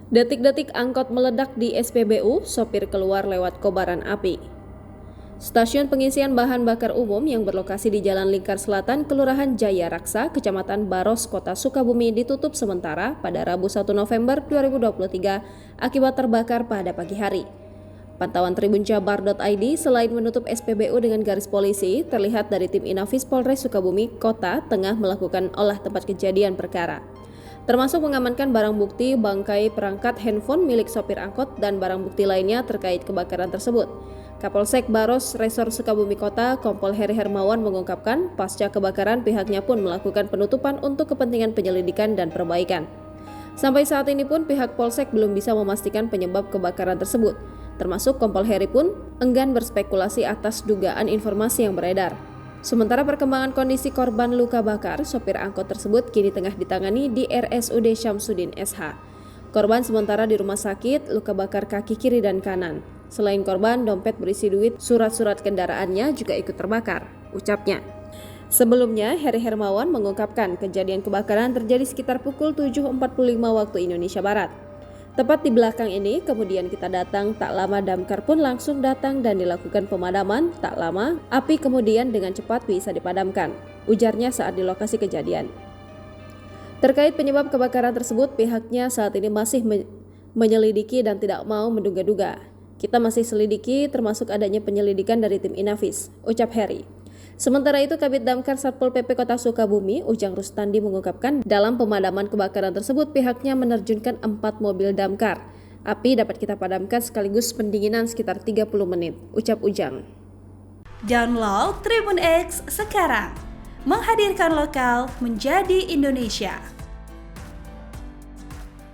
Detik-detik angkot meledak di SPBU, sopir keluar lewat kobaran api. Stasiun pengisian bahan bakar umum yang berlokasi di Jalan Lingkar Selatan, Kelurahan Jaya Raksa, Kecamatan Baros, Kota Sukabumi ditutup sementara pada Rabu 1 November 2023 akibat terbakar pada pagi hari. Pantauan tribunjabar.id selain menutup SPBU dengan garis polisi, terlihat dari tim Inafis Polres Sukabumi Kota tengah melakukan olah tempat kejadian perkara. Termasuk mengamankan barang bukti bangkai perangkat handphone milik sopir angkot dan barang bukti lainnya terkait kebakaran tersebut. Kapolsek Baros Resor Sukabumi Kota, Kompol Heri Hermawan mengungkapkan, pasca kebakaran pihaknya pun melakukan penutupan untuk kepentingan penyelidikan dan perbaikan. Sampai saat ini pun pihak Polsek belum bisa memastikan penyebab kebakaran tersebut. Termasuk Kompol Heri pun enggan berspekulasi atas dugaan informasi yang beredar. Sementara perkembangan kondisi korban luka bakar, sopir angkot tersebut kini tengah ditangani di RSUD Syamsuddin SH. Korban sementara di rumah sakit, luka bakar kaki kiri dan kanan. Selain korban, dompet berisi duit, surat-surat kendaraannya juga ikut terbakar, ucapnya. Sebelumnya, Heri Hermawan mengungkapkan kejadian kebakaran terjadi sekitar pukul 7.45 waktu Indonesia Barat. Tepat di belakang ini, kemudian kita datang, tak lama damkar pun langsung datang dan dilakukan pemadaman. Tak lama, api kemudian dengan cepat bisa dipadamkan, ujarnya saat di lokasi kejadian. Terkait penyebab kebakaran tersebut, pihaknya saat ini masih menyelidiki dan tidak mau menduga-duga. Kita masih selidiki termasuk adanya penyelidikan dari tim Inafis, ucap Heri. Sementara itu, Kabid Damkar Satpol PP Kota Sukabumi, Ujang Rustandi mengungkapkan dalam pemadaman kebakaran tersebut pihaknya menerjunkan 4 mobil damkar. Api dapat kita padamkan sekaligus pendinginan sekitar 30 menit, ucap Ujang. Download Tribun X sekarang, menghadirkan lokal menjadi Indonesia.